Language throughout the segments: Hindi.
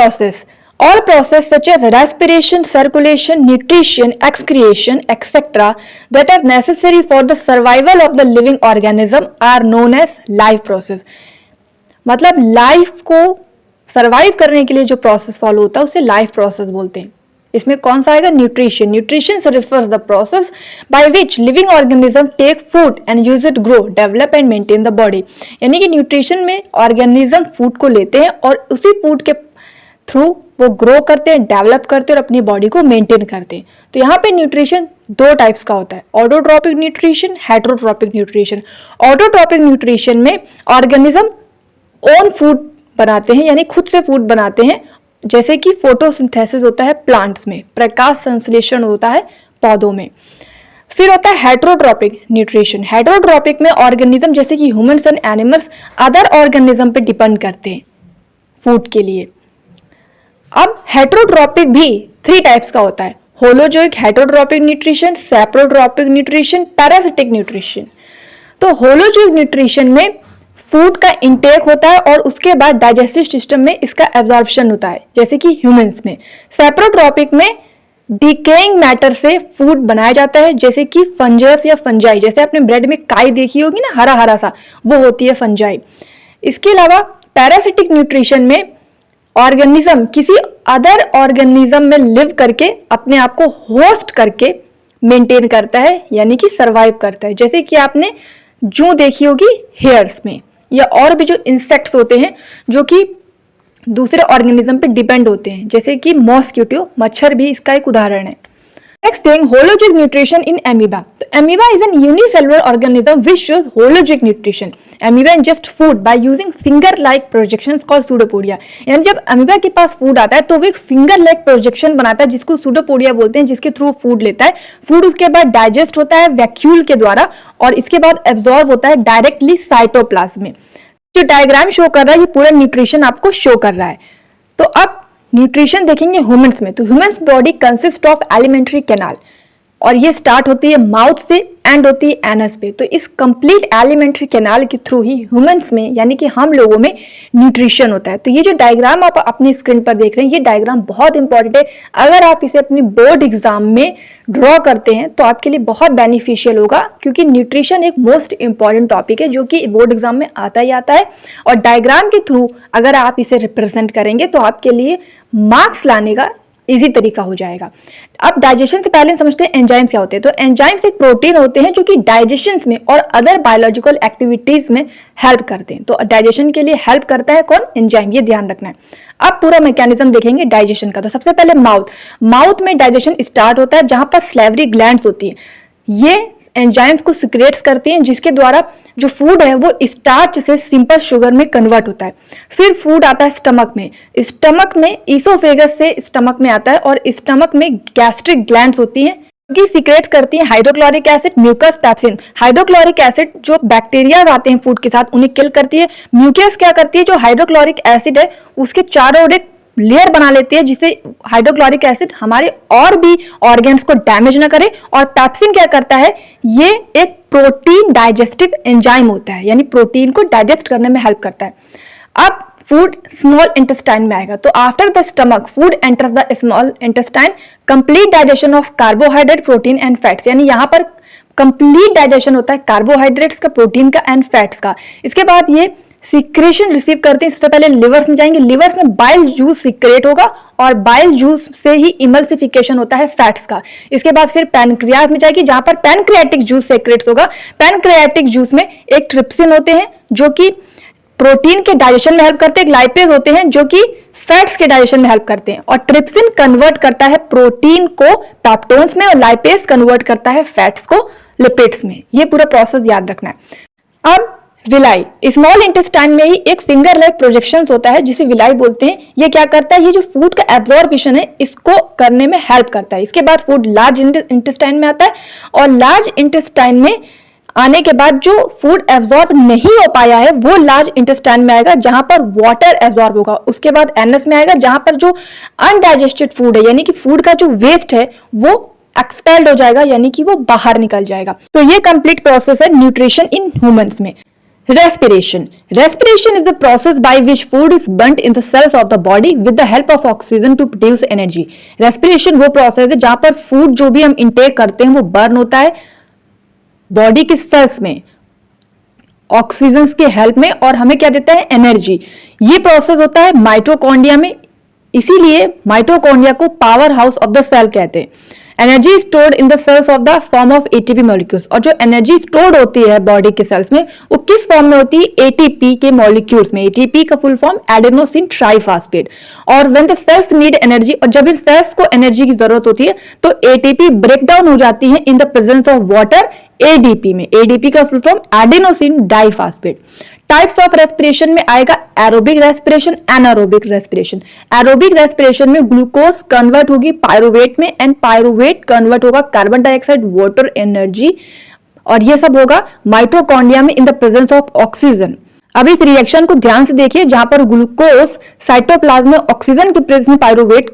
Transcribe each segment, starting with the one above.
process. All process such as respiration, circulation, nutrition, excretion, etc. that are necessary for the survival of the living organism are known as life process. मतलब लाइफ को सर्वाइव करने के लिए जो प्रोसेस फॉलो होता है उसे लाइफ प्रोसेस बोलते हैं. इसमें कौन सा आएगा? न्यूट्रिशन. न्यूट्रिशन से refers the process by which living organism take food and use it grow, develop and maintain the body. यानी कि न्यूट्रिशन में ऑर्गेनिज्म फूड को लेते हैं और उसी फूड के थ्रू वो ग्रो करते हैं, डेवलप करते हैं और अपनी बॉडी को मेंटेन करते हैं. तो यहाँ पे न्यूट्रिशन दो टाइप्स का होता है, autotrophic nutrition, heterotrophic nutrition. Autotrophic nutrition में ऑर्गेनिज्म ओन फूड बनाते हैं, यानी खुद से फूड बनाते हैं, जैसे कि फोटोसिंथेसिस होता है प्लांट्स में, प्रकाश संश्लेषण होता है पौधों में. फिर होता है हेटेरोट्रॉपिक न्यूट्रिशन. हेटेरोट्रॉपिक में ऑर्गेनिज्म जैसे कि humans and animals other organism पे डिपेंड करते हैं फूड के लिए. अब हेटेरोट्रॉपिक भी 3 टाइप्स का होता है, holozoic heterotrophic nutrition, saprotrophic nutrition, parasitic nutrition. तो होलोजोइक न्यूट्रिशन में फूड का इंटेक होता है और उसके बाद डाइजेस्टिव सिस्टम में इसका एब्जॉर्प्शन होता है, जैसे कि ह्यूमंस में. सेप्रोट्रॉपिक में डिकेइंग मैटर से फूड बनाया जाता है, जैसे कि फंजस या फंजाई. जैसे आपने ब्रेड में काई देखी होगी ना, हरा हरा सा, वो होती है फंजाई. इसके अलावा पैरासिटिक न्यूट्रिशन में ऑर्गेनिज्म किसी अदर ऑर्गेनिज्म में लिव करके अपने आप को होस्ट करके मेंटेन करता है, यानी कि सरवाइव करता है. जैसे कि आपने जूं देखी होगी हेयर्स में, या और भी जो इंसेक्ट्स होते हैं जो कि दूसरे ऑर्गेनिज्म पे डिपेंड होते हैं, जैसे कि मॉस्किटो, मच्छर भी इसका एक उदाहरण है. Next thing, holozoic nutrition in amoeba. तो amoeba is an unicellular organism which shows holozoic nutrition. Amoeba ingest food by using finger like projections called pseudopodia. यानी जब एमीबा के पास फूड आता है तो वो एक फिंगर लाइक प्रोजेक्शन बनाता है जिसको सूडोपोडिया बोलते हैं, जिसके थ्रू फूड लेता है. फूड उसके बाद डाइजेस्ट होता है वैक्यूल के द्वारा और इसके बाद एब्जॉर्ब होता है डायरेक्टली साइटोप्लाज्म में. जो डायग्राम शो कर रहा है ये पूरा न्यूट्रिशन आपको शो कर रहा है. तो अब न्यूट्रिशन देखेंगे ह्यूमंस में. तो humans body consist of alimentary canal और ये स्टार्ट होती है माउथ से, एंड होती है एनस पे. तो इस कंप्लीट एलिमेंट्री कैनाल के थ्रू ही ह्यूमंस में, यानी कि हम लोगों में न्यूट्रिशन होता है. तो ये जो डायग्राम आप अपनी स्क्रीन पर देख रहे हैं, ये डायग्राम बहुत इंपॉर्टेंट है. अगर आप इसे अपनी बोर्ड एग्जाम में ड्रॉ करते हैं तो आपके लिए बहुत बेनिफिशियल होगा, क्योंकि न्यूट्रिशन एक मोस्ट इंपॉर्टेंट टॉपिक है जो कि बोर्ड एग्जाम में आता ही आता है. और डायग्राम के थ्रू अगर आप इसे रिप्रेजेंट करेंगे तो आपके लिए मार्क्स लाने का इजी तरीका हो जाएगा. अब डाइजेशन से पहले समझते हैं एंजाइम्स क्या होते हैं. तो एंजाइम्स एक प्रोटीन होते हैं जो कि डाइजेशन में और अदर बायोलॉजिकल एक्टिविटीज में हेल्प करते हैं. तो डाइजेशन के लिए हेल्प करता है कौन? एंजाइम. ये ध्यान रखना है. अब पूरा मैकेनिज्म देखेंगे डाइजेशन का. तो सबसे पहले माउथ में डाइजेशन स्टार्ट होता है, जहां पर सैलिवरी ग्लैंड्स होती है. ये एंजाइम्स को सिक्रेट्स करती हैं, जिसके द्वारा जो फूड है वो स्टार्च से सिंपल शुगर में कन्वर्ट होता है. फिर फूड आता है स्टमक में. स्टमक में ईसोफेगस से स्टमक में आता है और स्टमक में गैस्ट्रिक ग्लैंड्स होती हैं जो कि सीक्रेट करती हैं hydrochloric acid, mucus, pepsin. Hydrochloric acid जो बैक्टीरिया आते हैं फूड के साथ उन्हें किल करती है. म्यूकस क्या करती है? जो हाइड्रोक्लोरिक एसिड है उसके चारों ओर एक लेयर बना लेती है, जिससे हाइड्रोक्लोरिक एसिड हमारे और भी ऑर्गन्स को डैमेज ना करे. और पेप्सिन क्या करता है? ये एक प्रोटीन डाइजेस्टिव एंजाइम होता है, यानी प्रोटीन को डाइजेस्ट करने में हेल्प करता है. अब फूड स्मॉल इंटेस्टाइन में आएगा. तो after the stomach food enters the small intestine. Complete digestion of carbohydrate, protein and fats. यानी यहाँ पर कंप्लीट डाइजेशन होता है कार्बोहाइड्रेट्स का, प्रोटीन का एंड फैट्स का. इसके बाद ये सिक्रेशन रिसीव करते हैं. सबसे पहले लिवर्स में जाएंगे. लिवर्स में बाइल जूस सिक्रेट होगा और बाइल जूस से ही इमल्सिफिकेशन होता है फैट्स का. इसके बाद फिर पैनक्रियाज में जाएगी, जहां पर पैनक्रियाटिक जूस सिक्रेट्स होगा. पैनक्रियाटिक जूस में एक ट्रिप्सिन होते हैं जो कि प्रोटीन के डाइजेशन में हेल्प करते हैं. एक लाइपेज होते हैं जो कि फैट्स के डाइजेशन में हेल्प करते हैं. और ट्रिप्सिन कन्वर्ट करता है प्रोटीन को पेप्टोन्स में और लाइपेज कन्वर्ट करता है फैट्स को लिपिड्स में. ये पूरा प्रोसेस याद रखना है. अब विलाई, स्मॉल इंटेस्टाइन में ही एक फिंगर लाइक प्रोजेक्शंस होता है जिसे विलाई बोलते हैं. ये क्या करता है? ये जो फूड का एब्जॉर्प्शन है इसको करने में हेल्प करता है. इसके बाद फूड लार्ज इंटेस्टाइन में आता है और लार्ज इंटेस्टाइन में आने के बाद जो फूड एब्जॉर्ब नहीं हो पाया है वो लार्ज इंटेस्टाइन में आएगा, जहां पर वाटर एब्जॉर्ब होगा. उसके बाद एनस में आएगा, जहां पर जो अनडाइजेस्टेड फूड है, यानी कि फूड का जो वेस्ट है वो एक्सपेल्ड हो जाएगा, यानी कि वो बाहर निकल जाएगा. तो ये कंप्लीट प्रोसेस है न्यूट्रिशन इन ह्यूमंस में. Respiration. Respiration is the process by which food is burnt in the cells of the body with the help of oxygen to produce energy. Respiration वो प्रोसेस है जहां पर फूड जो भी हम इंटेक करते हैं वो बर्न होता है बॉडी के सेल्स में ऑक्सीजन के हेल्प में और हमें क्या देता है एनर्जी। ये प्रोसेस होता है माइटोकॉन्ड्रिया में, इसीलिए माइटोकॉन्ड्रिया को powerhouse of the cell कहते हैं। Energy stored in the cells of the form of ATP molecules, और जो एनर्जी स्टोर्ड होती है बॉडी के सेल्स में वो किस फॉर्म में होती है एटीपी के मॉलिक्यूल्स में। एटीपी का फुल फॉर्म एडेनोसिन ट्राइफॉस्फेट। और when the cells need energy, और जब इन सेल्स को एनर्जी की जरूरत होती है तो एटीपी ब्रेक डाउन हो जाती है इन the presence of water ADP में। एडीपी का full form adenosine diphosphate. Types of respiration में आएगा aerobic respiration, anaerobic respiration. Aerobic respiration में ग्लूकोज कन्वर्ट होगी पायरुवेट में एंड पायरुवेट कन्वर्ट होगा कार्बन डाइऑक्साइड वाटर एनर्जी, और ये सब होगा माइटोकॉन्ड्रिया में in the presence of oxygen. अब इस रिएक्शन को ध्यान से देखिए जहां पर ग्लूकोज साइटोप्लाज्म में ऑक्सीजन के प्रेजेंस में पायरुवेट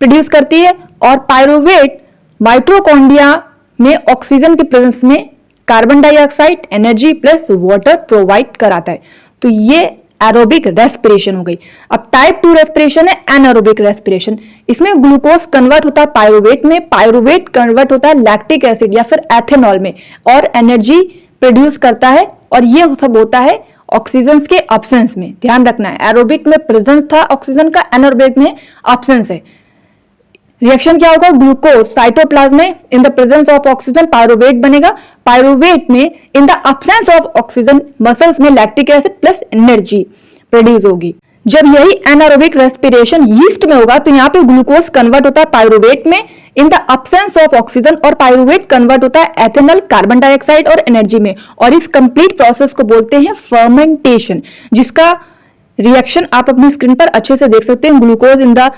प्रोड्यूस करती है और पायरुवेट माइटोकॉन्ड्रिया में ऑक्सीजन के प्रेजेंस में carbon dioxide energy plus water provide कराता है। तो ये एरोबिक रेस्पिरेशन हो गई। अब टाइप 2 रेस्पिरेशन है एनारोबिक रेस्पिरेशन। इसमें ग्लूकोज कन्वर्ट होता है पायरुवेट में, पायरुवेट कन्वर्ट होता है लैक्टिक एसिड या फिर एथेनॉल में और एनर्जी प्रोड्यूस करता है, और ये सब होता है ऑक्सीजन के अब्सेंस में। ध्यान रखना है एरोबिक में प्रेजेंस था ऑक्सीजन का, एनारोबिक में अब्सेंस है। रिएक्शन क्या होगा, ग्लूकोज साइटोप्लाज्म में in the presence of oxygen pyruvate बनेगा, पायरुवेट में in the absence of oxygen muscles में lactic acid plus energy produce होगी। जब यही एनारोबिक रेस्पिरेशन यीस्ट में होगा तो यहाँ पे ग्लूकोज कन्वर्ट होता है पायरुवेट में in the absence of oxygen, और पायरुवेट कन्वर्ट होता है एथेनॉल कार्बन डाइऑक्साइड और एनर्जी में, और इस कंप्लीट प्रोसेस को बोलते हैं फर्मेंटेशन, जिसका रिएक्शन आप अपनी स्क्रीन पर अच्छे से देख सकते हैं। Glucose in the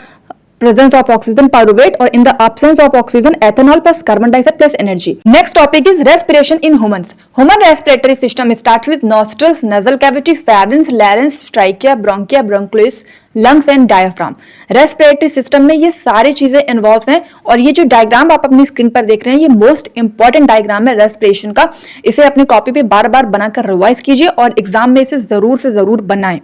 presence of oxygen pyruvate or in the absence of oxygen ethanol plus carbon dioxide plus energy. Next topic is respiration in humans. Human respiratory system starts with nostrils, nasal cavity, pharynx, larynx, trachea, bronchia, bronchioles, lungs and diaphragm. Respiratory system में ये सारी चीजें इन्वॉल्व हैं, और ये जो डायग्राम आप अपनी स्क्रीन पर देख रहे हैं ये मोस्ट इंपॉर्टेंट डायग्राम है रेस्पिरेशन का। इसे अपनी कॉपी पे बार बार बनाकर रिवाइज कीजिए और एग्जाम में इसे जरूर से जरूर बनाएं।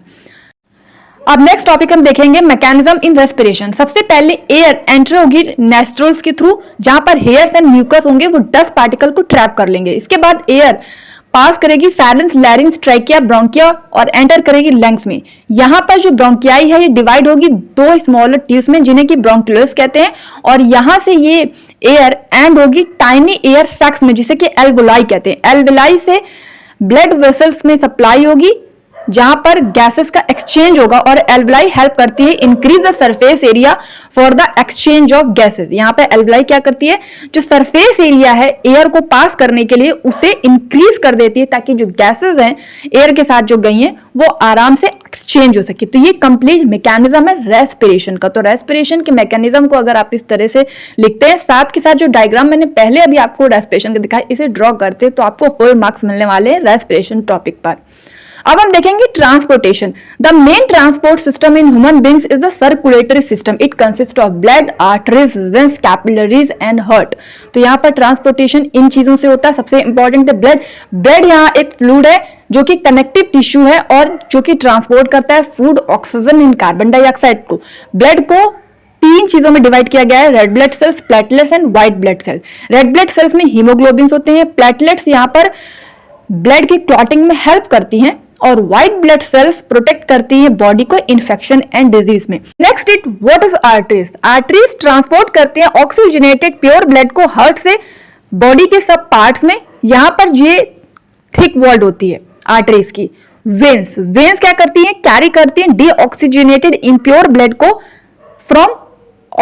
अब नेक्स्ट टॉपिक हम देखेंगे मैकेनिज्म इन रेस्पिरेशन। सबसे पहले एयर एंटर होगी नोस्ट्रल्स के थ्रू, जहां पर हेयर्स एंड म्यूकस होंगे वो डस्ट पार्टिकल को ट्रैप कर लेंगे। इसके बाद एयर पास करेगी फैरेंक्स, लैरिंक्स, ट्रैकिया, ब्रोंकिया और एंटर करेगी लंग्स में। यहाँ पर जो ब्रोंकियाई है ये डिवाइड होगी दो स्मॉलर ट्यूब्स में जिन्हें कि ब्रोंक्यूल्स कहते हैं, और यहाँ से ये एयर एंड होगी टाइनी एयर सैक्स में जिसे कि एल्वोलाई कहते हैं। एल्वोलाई से ब्लड वेसल्स में सप्लाई होगी जहां पर गैसेस का एक्सचेंज होगा, और एल्वोलाई हेल्प करती है increase the surface area for the exchange of gases. यहाँ पे एल्वोलाई क्या करती है, जो सरफेस एरिया है एयर को पास करने के लिए उसे इंक्रीज कर देती है ताकि जो गैसेस हैं एयर के साथ जो गई हैं वो आराम से एक्सचेंज हो सके। तो ये कंप्लीट मैकेनिज्म है रेस्पिरेशन का। तो रेस्पिरेशन के मैकेनिज्म को अगर आप इस तरह से लिखते हैं, साथ के साथ जो डायग्राम मैंने पहले अभी आपको रेस्पिरेशन का दिखाया इसे ड्रॉ करते हैं तो आपको फुल मार्क्स मिलने वाले हैं रेस्पिरेशन टॉपिक पर। अब हम देखेंगे transportation. The main transport system in human beings is the circulatory system. It consist of blood, arteries, veins, capillaries and heart. तो यहाँ पर ट्रांसपोर्टेशन इन चीजों से होता है। सबसे इंपॉर्टेंट है ब्लड। ब्लड यहाँ एक फ्लूइड है जो कि कनेक्टिव टिश्यू है और जो कि ट्रांसपोर्ट करता है food, oxygen and carbon dioxide को। ब्लड को तीन चीजों में डिवाइड किया गया है, red blood cells, platelets and white blood cells. Red blood cells में हीमोग्लोबिन होते हैं, प्लेटलेट्स यहाँ पर ब्लड की क्लॉटिंग में हेल्प करती हैं, और व्हाइट ब्लड सेल्स प्रोटेक्ट करती हैं बॉडी को इन्फेक्शन एंड डिजीज में। Next it what is arteries. Arteries transport करते हैं ऑक्सीजनेटेड प्योर ब्लड को हार्ट से बॉडी के सब पार्ट्स में। यहां पर ये थिक वॉल्ड होती है आर्टरीज की। वेन्स, वेन्स क्या करती हैं, कैरी करती हैं डीऑक्सीजनेटेड इम्प्योर ब्लड को from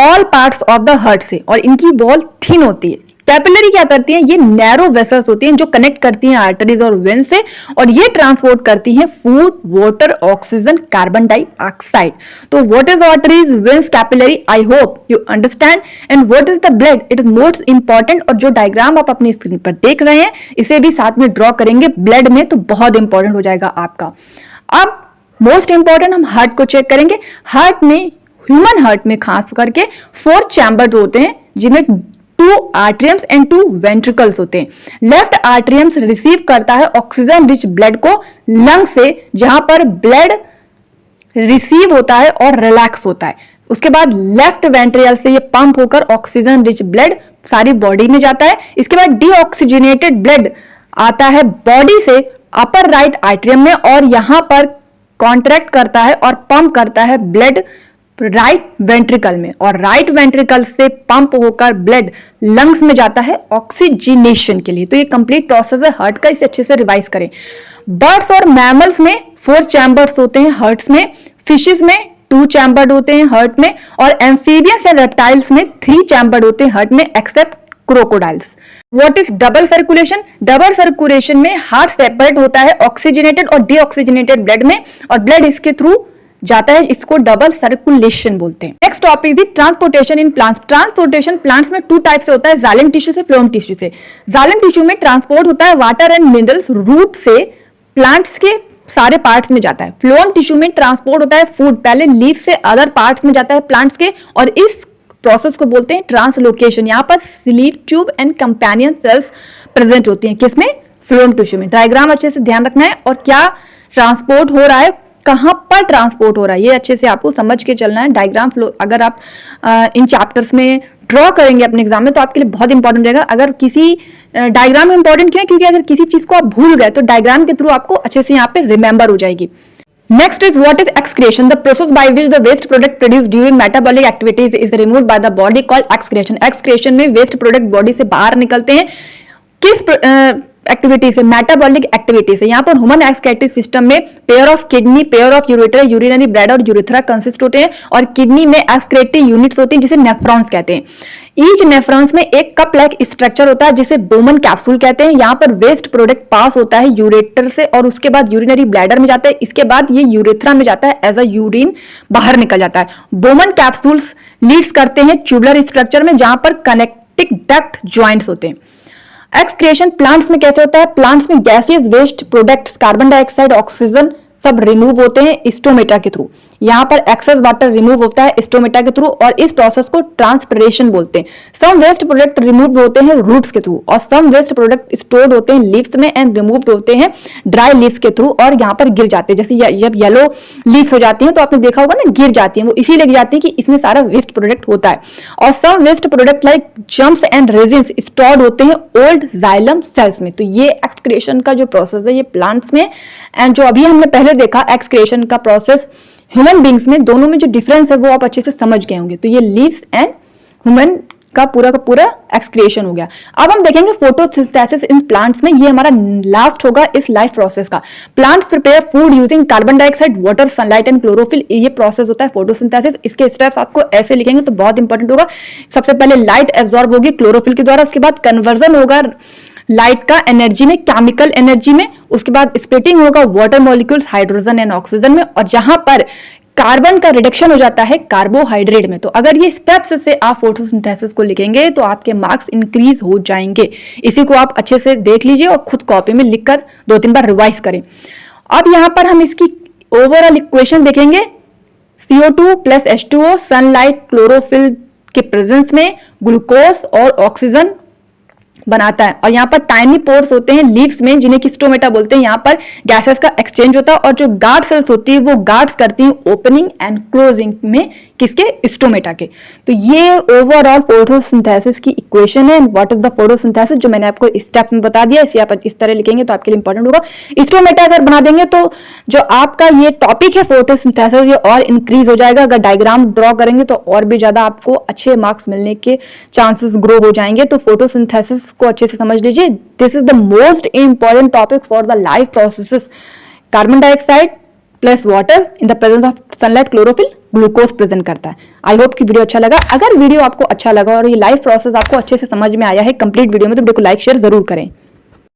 all parts of the heart से, और इनकी वॉल थिन होती है। कैपिलरी क्या करती हैं, ये नैरो वेसल्स होती हैं जो कनेक्ट करती हैं आर्टरीज और वेन्स से, और ये ट्रांसपोर्ट करती हैं food, water, oxygen, carbon dioxide. तो what is arteries, veins, capillary, I hope you understand. And what is the blood, it is most important. और जो डायग्राम आप अपनी स्क्रीन पर देख रहे हैं इसे भी साथ में ड्रॉ करेंगे ब्लड में तो बहुत इंपॉर्टेंट हो जाएगा आपका। अब मोस्ट इंपॉर्टेंट हम हार्ट को चेक करेंगे। हार्ट में, ह्यूमन हार्ट में खास करके 4 चैम्बर्स होते हैं जिन्हें 2 आर्टरियम्स एंड 2 वेंट्रिकल्स होते हैं। लेफ्ट आर्टरियम्स रिसीव करता है ऑक्सीजन रिच ब्लड को लंग से, जहां पर ब्लड रिसीव होता है और रिलैक्स होता है। उसके बाद लेफ्ट वेंट्रिकल से ये पंप होकर ऑक्सीजन रिच ब्लड सारी बॉडी में जाता है। इसके बाद डीऑक्सीजनेटेड ब्लड आता है बॉडी से अपर राइट आर्टरियम में और यहां पर कॉन्ट्रैक्ट करता है और पंप करता है ब्लड राइट वेंट्रिकल में, और राइट वेंट्रिकल से पंप होकर ब्लड लंग्स में जाता है ऑक्सीजनेशन के लिए। तो ये कंप्लीट प्रोसेस है हार्ट का, इसे अच्छे से रिवाइज करें। बर्ड्स और मैमल्स में 4 चैम्बर्स होते हैं हार्ट्स में, फिशेस में 2 चैम्बर्ड होते हैं हार्ट में, और एम्फीबियंस एंड रेप्टाइल्स में 3 चैम्बर्ड होते हैं हार्ट में except crocodiles. What is double circulation? Double circulation में हार्ट सेपरेट होता है ऑक्सीजनेटेड और डीऑक्सीजनेटेड ब्लड में, और ब्लड इसके थ्रू जाता है, इसको डबल सर्कुलेशन बोलते हैं। Next topic is transportation in plants. Transportation plants में 2 टाइप से होता है, जाइलम टिश्यू से, फ्लोएम टिश्यू से। जाइलम टिश्यू में ट्रांसपोर्ट होता है वाटर एंड मिनरल्स रूट से प्लांट्स के सारे पार्ट्स में जाता है। फ्लोएम टिश्यू में ट्रांसपोर्ट होता है फूड पहले लीफ से अदर पार्ट्स में जाता है प्लांट्स के, और इस प्रोसेस को बोलते हैं ट्रांसलोकेशन। यहाँ पर sleeve tube and companion cells present होती हैं, किसमें? फ्लोएम टिश्यू में। डायग्राम अच्छे से ध्यान रखना है, और क्या ट्रांसपोर्ट हो रहा है, कहां पर ट्रांसपोर्ट हो रहा है, ये अच्छे से आपको समझ के चलना है। डायग्राम फ्लो अगर आप इन चैप्टर्स में ड्रॉ करेंगे अपने एग्जाम में तो आपके लिए बहुत इंपॉर्टेंट रहेगा। अगर किसी डायग्राम इंपॉर्टेंट क्यों है? क्योंकि अगर किसी चीज को आप भूल गए तो डायग्राम के थ्रू आपको अच्छे से यहाँ पे रिमेंबर हो जाएगी। Next is what is excretion? The process by which the waste product produced during metabolic activities is removed by the body called excretion. Excretion में waste product body से बाहर निकलते हैं, किस एक्टिविटी से? मेटाबॉलिक एक्टिविटी से। यहाँ पर ह्यूमन एक्सक्रीटरी सिस्टम में pair of kidney, pair of ureter, urinary bladder और यूरेथ्रा कंसिस्ट होते हैं, और किडनी में एक्सक्रीटरी यूनिट्स होती हैं जिसे नेफ्रॉन्स कहते हैं। ईच नेफ्रॉन्स में एक कप लाइक स्ट्रक्चर होता है जिसे बोमन कैप्सूल कहते हैं। यहाँ पर वेस्ट प्रोडक्ट पास होता है यूरेटर से और उसके बाद यूरिनरी ब्लैडर में जाता है, इसके बाद ये यूरेथ्रा में जाता है, एज अ यूरिन बाहर निकल जाता है। बोमन कैप्सूल्स लीड्स करते हैं ट्यूबुलर स्ट्रक्चर में जहां पर कनेक्टिंग डक्ट ज्वाइंट्स होते हैं। एक्सक्रिएशन प्लांट्स में कैसे होता है? प्लांट्स में gaseous waste products, carbon dioxide, oxygen सब रिमूव होते हैं स्टोमेटा के थ्रू। यहाँ पर एक्सेस वाटर रिमूव होता है स्टोमेटा के थ्रू, और इस प्रोसेस को ट्रांसपिरेशन बोलते हैं। सम वेस्ट प्रोडक्ट रिमूव होते हैं रूट्स के थ्रू, और सम वेस्ट प्रोडक्ट स्टोर्ड होते हैं लीव्स में एंड रिमूव होते हैं ड्राई लीव्स के थ्रू, और यहाँ पर गिर जाते हैं। जैसे जब येलो लीव्स हो जाती हैं तो आपने देखा होगा ना, गिर जाती हैं, वो इसीलिए गिर जाती है कि इसमें सारा वेस्ट प्रोडक्ट होता है। और some waste product like gums and resins stored होते हैं ओल्ड जाइलम सेल्स में। तो ये एक्सक्रिएशन का जो प्रोसेस है ये प्लांट्स में, एंड जो अभी हमने पहले देखा एक्सक्रिएशन का प्रोसेस ह्यूमन बींग्स में, दोनों में जो डिफरेंस है वो आप अच्छे से समझ गए होंगे। तो ये लीव्स एंड ह्यूमन का पूरा एक्सक्रिएशन हो गया। अब हम देखेंगे फोटोसिंथेसिस इन प्लांट्स में, ये हमारा लास्ट होगा इस लाइफ प्रोसेस का। Plants prepare food using carbon dioxide, water, sunlight and chlorophyll, ये प्रोसेस होता है फोटोसिंथेसिस। इसके स्टेप्स आपको ऐसे लिखेंगे तो बहुत इंपॉर्टेंट होगा। सबसे पहले लाइट एब्जॉर्ब होगी क्लोरोफिल के द्वारा, उसके बाद कन्वर्जन होगा लाइट का एनर्जी में, केमिकल एनर्जी में, उसके बाद स्प्लिटिंग होगा water molecules, hydrogen and oxygen में, और जहां पर कार्बन का रिडक्शन हो जाता है कार्बोहाइड्रेट में। तो अगर ये स्टेप्स से आप फोटोसिंथेसिस को लिखेंगे तो आपके मार्क्स इंक्रीज हो जाएंगे। इसी को आप अच्छे से देख लीजिए और खुद कॉपी में लिखकर 2-3 बार रिवाइज करें। अब यहां पर हम इसकी ओवरऑल इक्वेशन देखेंगे। CO2 plus H2O sunlight chlorophyll के प्रेजेंस में ग्लूकोज और ऑक्सीजन बनाता है, और यहाँ पर टाइनी पोर्स होते हैं लीव्स में जिन्हें कि स्टोमेटा बोलते हैं। यहाँ पर गैसेस का एक्सचेंज होता है, और जो गार्ड सेल्स होती है वो गार्ड्स करती हैं ओपनिंग एंड क्लोजिंग में, किसके? स्टोमेटा के। तो ये ओवरऑल फोटोसिंथेसिस की इक्वेशन है। व्हाट इज द फोटोसिंथेसिस, जो मैंने आपको स्टेप में बता दिया, इसे आप इस तरह लिखेंगे तो आपके लिए इंपॉर्टेंट होगा। स्टोमेटा अगर बना देंगे तो जो आपका ये टॉपिक है फोटोसिंथेसिस ये और इंक्रीज हो जाएगा। अगर डायग्राम ड्रॉ करेंगे तो और भी ज्यादा आपको अच्छे मार्क्स मिलने के चांसेस ग्रो हो जाएंगे। तो फोटोसिंथेसिस को अच्छे से समझ लीजिए। This is the most important topic for the life processes. Carbon dioxide plus water in the presence of sunlight chlorophyll glucose present करता है। आई होप कि वीडियो अच्छा लगा। अगर वीडियो आपको अच्छा लगा और ये लाइफ प्रोसेस आपको अच्छे से समझ में आया है कंप्लीट वीडियो में, तो वीडियो को लाइक शेयर जरूर करें।